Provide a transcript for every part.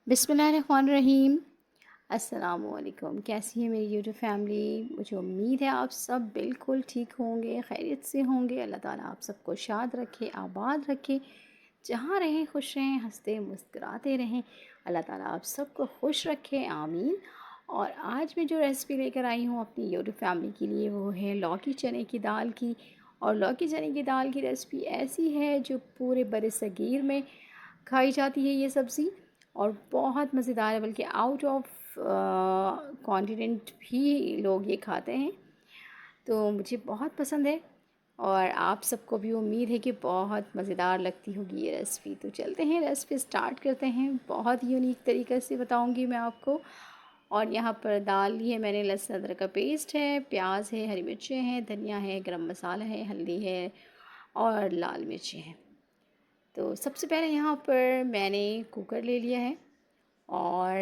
बिस्मिल्लाहिर्रहमानिर्रहीम। अस्सलामुअलैकुम। कैसी है मेरी यूट्यूब फैमिली। मुझे उम्मीद है आप सब बिल्कुल ठीक होंगे, खैरियत से होंगे। अल्लाह ताला आप सबको शाद रखे, आबाद रखे, जहाँ रहें खुश रहें, हंसते मुस्कुराते रहें। अल्लाह ताला आप सबको खुश रखे, आमीन। और आज मैं जो रेसिपी लेकर आई हूँ अपनी यूट्यूब फैमिली के लिए, वो है लौकी चने की दाल की। और लौकी चने की दाल की रेसिपी ऐसी है जो पूरे बरे सगीर में खाई जाती है ये सब्ज़ी, और बहुत मज़ेदार है, बल्कि आउट ऑफ कॉन्टिनेंट भी लोग ये खाते हैं। तो मुझे बहुत पसंद है और आप सबको भी उम्मीद है कि बहुत मज़ेदार लगती होगी ये रेसिपी। तो चलते हैं, रेसिपी स्टार्ट करते हैं। बहुत यूनिक तरीक़े से बताऊंगी मैं आपको। और यहाँ पर दाल ली है मैंने, लहसुन अदरक का पेस्ट है, प्याज है, हरी मिर्चें हैं, धनिया है, गरम मसाला है, हल्दी है और लाल मिर्चें हैं। तो सबसे पहले यहाँ पर मैंने कुकर ले लिया है और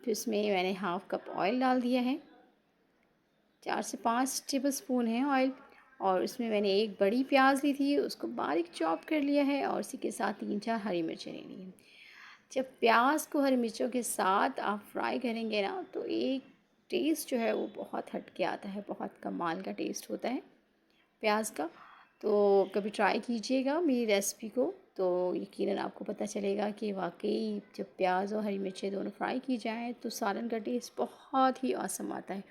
फिर उसमें मैंने हाफ़ कप ऑयल डाल दिया है। 4 से 5 टेबलस्पून है ऑयल। और उसमें मैंने एक बड़ी प्याज ली थी, उसको बारीक चॉप कर लिया है और उसी के साथ 3-4 हरी मिर्चें ले ली हैं। जब प्याज को हरी मिर्चों के साथ आप फ्राई करेंगे ना, तो एक टेस्ट जो है वो बहुत हट के आता है, बहुत कमाल का टेस्ट होता है प्याज का। तो कभी ट्राई कीजिएगा मेरी रेसिपी को, तो यकीनन आपको पता चलेगा कि वाकई जब प्याज और हरी मिर्चें दोनों फ्राई की जाएँ तो सालन का टेस्ट बहुत ही ऑसम आता है।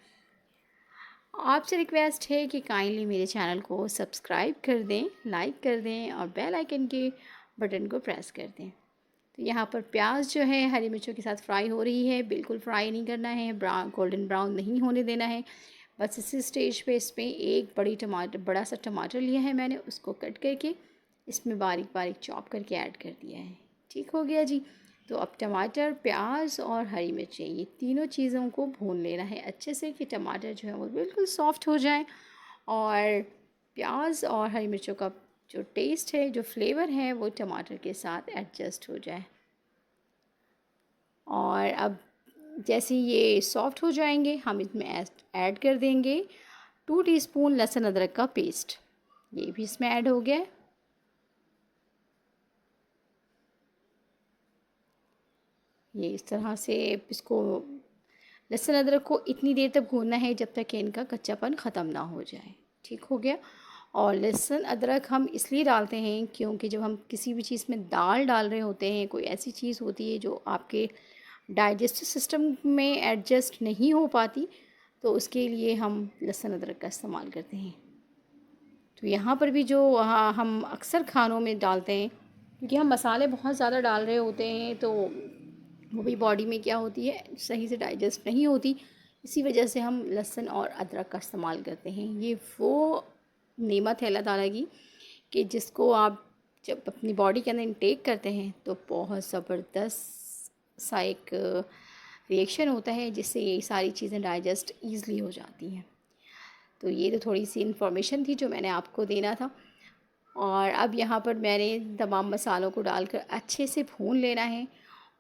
आपसे रिक्वेस्ट है कि काइंडली मेरे चैनल को सब्सक्राइब कर दें, लाइक कर दें और बेल आइकन के बटन को प्रेस कर दें। तो यहाँ पर प्याज जो है हरी मिर्चों के साथ फ्राई हो रही है। बिल्कुल फ्राई नहीं करना है, ब्राउन गोल्डन ब्राउन नहीं होने देना है। बस इसी स्टेज पे इसमें एक बड़ा सा टमाटर लिया है मैंने, उसको कट करके इसमें बारीक बारीक चॉप करके ऐड कर दिया है। ठीक हो गया जी। तो अब टमाटर, प्याज और हरी मिर्चें, ये तीनों चीज़ों को भून लेना है अच्छे से कि टमाटर जो है वो बिल्कुल सॉफ्ट हो जाए और प्याज और हरी मिर्चों का जो टेस्ट है, जो फ्लेवर है, वो टमाटर के साथ एडजस्ट हो जाए। और अब जैसे ये सॉफ्ट हो जाएंगे, हम इसमें ऐड कर देंगे 2 टीस्पून लहसुन अदरक का पेस्ट। ये भी इसमें ऐड हो गया है। ये इस तरह से इसको, लहसुन अदरक को इतनी देर तक भूनना है जब तक कि इनका कच्चापन ख़त्म ना हो जाए। ठीक हो गया। और लहसुन अदरक हम इसलिए डालते हैं क्योंकि जब हम किसी भी चीज़ में दाल डाल रहे होते हैं, कोई ऐसी चीज़ होती है जो आपके डाइजेस्टिव सिस्टम में एडजस्ट नहीं हो पाती, तो उसके लिए हम लहसुन अदरक का इस्तेमाल करते हैं। तो यहाँ पर भी जो हम अक्सर खानों में डालते हैं, क्योंकि हम मसाले बहुत ज़्यादा डाल रहे होते हैं, तो वो भी बॉडी में क्या होती है, सही से डाइजेस्ट नहीं होती। इसी वजह से हम लहसुन और अदरक का इस्तेमाल करते हैं। ये वो नेमत है अल्लाह ताला की कि जिसको आप जब अपनी बॉडी के अंदर इंटेक करते हैं तो बहुत ज़बरदस्त सा एक रिएक्शन होता है, जिससे ये सारी चीज़ें डाइजेस्ट ईज़िली हो जाती हैं। तो ये तो थोड़ी सी इन्फॉर्मेशन थी जो मैंने आपको देना था। और अब यहाँ पर मैंने तमाम मसालों को डालकर अच्छे से भून लेना है,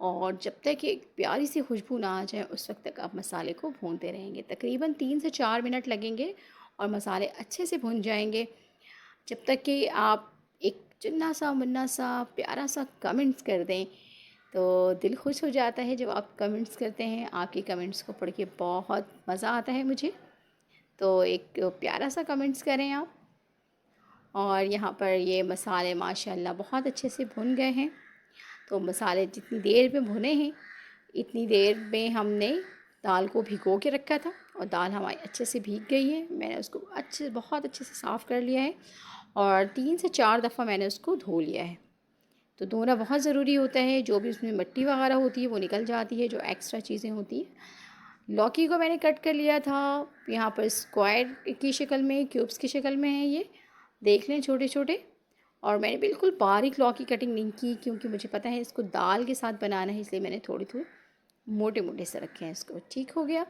और जब तक एक प्यारी सी खुशबू ना आ जाए उस वक्त तक आप मसाले को भूनते रहेंगे। तकरीबन 3 से 4 मिनट लगेंगे और मसाले अच्छे से भुन जाएंगे, जब तक कि आप एक चुन्ना सा मुन्ना सा प्यारा सा कमेंट्स कर दें। तो दिल खुश हो जाता है जब आप कमेंट्स करते हैं। आपके कमेंट्स को पढ़ के बहुत मज़ा आता है मुझे। तो एक प्यारा सा कमेंट्स करें आप। और यहाँ पर ये मसाले माशाल्लाह बहुत अच्छे से भुन गए हैं। तो मसाले जितनी देर में भुने हैं, इतनी देर में हमने दाल को भिगो के रखा था, और दाल हमारी अच्छे से भीग गई है। मैंने उसको बहुत अच्छे से साफ़ कर लिया है और 3 से 4 दफ़ा मैंने उसको धो लिया है। तो धोना बहुत ज़रूरी होता है, जो भी उसमें मिट्टी वगैरह होती है वो निकल जाती है, जो एक्स्ट्रा चीज़ें होती हैं। लौकी को मैंने कट कर लिया था, यहाँ पर स्क्वायर की शक्ल में, क्यूब्स की शक्ल में है ये, देख लें, छोटे छोटे। और मैंने बिल्कुल बारीक लौकी कटिंग नहीं की, क्योंकि मुझे पता है इसको दाल के साथ बनाना है, इसलिए मैंने थोड़ी थोड़ी मोटे मोटे से रखे हैं इसको। ठीक हो गया।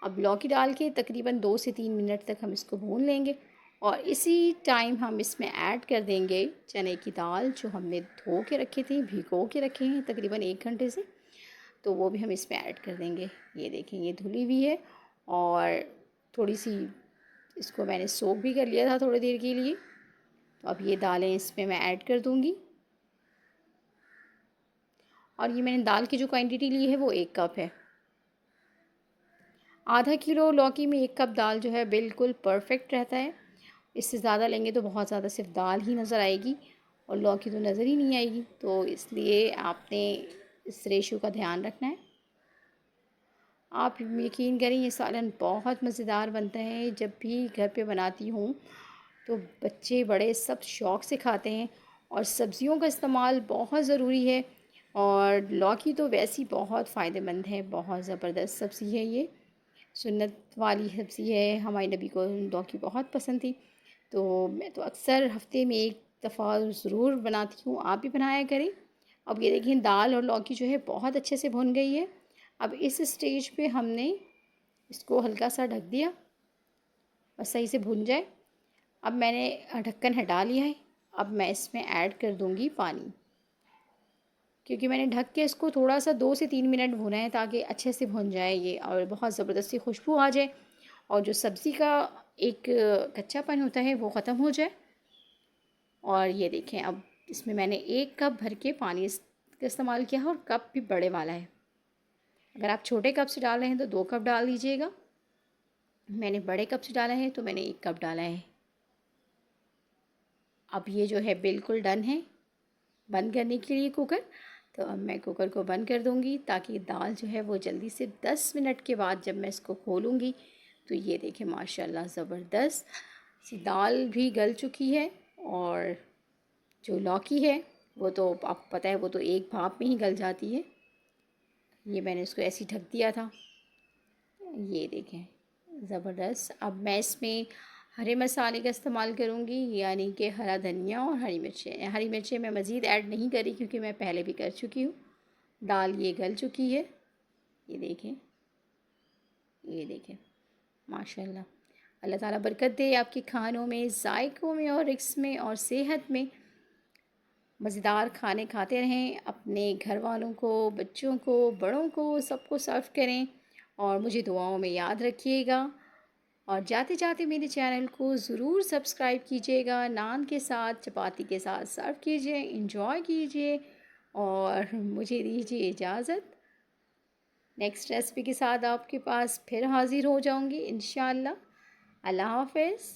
अब लौकी डाल के तकरीबन 2 से 3 मिनट तक हम इसको भून लेंगे, और इसी टाइम हम इसमें ऐड कर देंगे चने की दाल, जो हमने धो के रखे थे, भिगो के रखे हैं तकरीबन 1 घंटे से। तो वो भी हम इसमें ऐड कर देंगे। ये देखें, ये धुली हुई है और थोड़ी सी इसको मैंने सोक भी कर लिया था थोड़ी देर के लिए। तो अब ये दालें इसमें मैं ऐड कर दूँगी। और ये मैंने दाल की जो क्वांटिटी ली है वो 1 कप है। आधा किलो लौकी में 1 कप दाल जो है बिल्कुल परफेक्ट रहता है। इससे ज़्यादा लेंगे तो बहुत ज़्यादा सिर्फ दाल ही नज़र आएगी और लौकी तो नज़र ही नहीं आएगी, तो इसलिए आपने इस रेशो का ध्यान रखना है। आप यकीन करें ये सालन बहुत मज़ेदार बनता है। जब भी घर पे बनाती हूँ तो बच्चे बड़े सब शौक़ से खाते हैं और सब्ज़ियों का इस्तेमाल बहुत ज़रूरी है। और लौकी तो वैसे ही बहुत फ़ायदेमंद है, बहुत ज़बरदस्त सब्ज़ी है ये, सुन्नत वाली सब्ज़ी है। हमारे नबी को लौकी बहुत पसंद थी, तो मैं तो अक्सर हफ़्ते में 1 दफ़ा ज़रूर बनाती हूँ, आप भी बनाया करें। अब ये देखिए दाल और लौकी जो है बहुत अच्छे से भुन गई है। अब इस स्टेज पे हमने इसको हल्का सा ढक दिया और सही से भुन जाए। अब मैंने ढक्कन हटा लिया है। अब मैं इसमें ऐड कर दूँगी पानी, क्योंकि मैंने ढक के इसको थोड़ा सा 2 से 3 मिनट भुना है ताकि अच्छे से भुन जाए ये और बहुत ज़बरदस्ती खुशबू आ जाए और जो सब्ज़ी का एक कच्चापन होता है वो ख़त्म हो जाए। और ये देखें अब इसमें मैंने 1 कप भर के पानी का इस्तेमाल किया है और कप भी बड़े वाला है। अगर आप छोटे कप से डाल रहे हैं तो 2 कप डाल दीजिएगा। मैंने बड़े कप से डाला है तो मैंने 1 कप डाला है। अब ये जो है बिल्कुल डन है बंद करने के लिए कुकर। तो अब मैं कुकर को बंद कर दूँगी ताकि दाल जो है वो जल्दी से 10 मिनट के बाद जब मैं इसको खोलूँगी तो ये देखें माशाल्लाह ज़बरदस्त सी दाल भी गल चुकी है। और जो लौकी है वो तो आपको पता है वो तो एक भाप में ही गल जाती है। ये मैंने इसको ऐसे ही ढक दिया था। ये देखें ज़बरदस्त। अब मैं इसमें हरे मसाले का इस्तेमाल करूँगी, यानी कि हरा धनिया और हरी मिर्चें। हरी मिर्चें मैं मज़ीद ऐड नहीं करी क्योंकि मैं पहले भी कर चुकी हूँ। दाल ये गल चुकी है, ये देखें, ये देखें माशाल्लाह। अल्लाह ताला बरकत दे आपके खानों में, ज़ायक़ों में और रिज़्क़ में और सेहत में। मज़ेदार खाने खाते रहें, अपने घर वालों को, बच्चों को, बड़ों को सबको सर्व करें और मुझे दुआओं में याद रखिएगा। और जाते जाते मेरे चैनल को ज़रूर सब्सक्राइब कीजिएगा। नान के साथ, चपाती के साथ सर्व कीजिए, एंजॉय कीजिए और मुझे दीजिए इजाज़त। नेक्स्ट रेसिपी के साथ आपके पास फिर हाज़िर हो जाऊँगी इंशाअल्लाह। अल्लाह हाफ़िज़।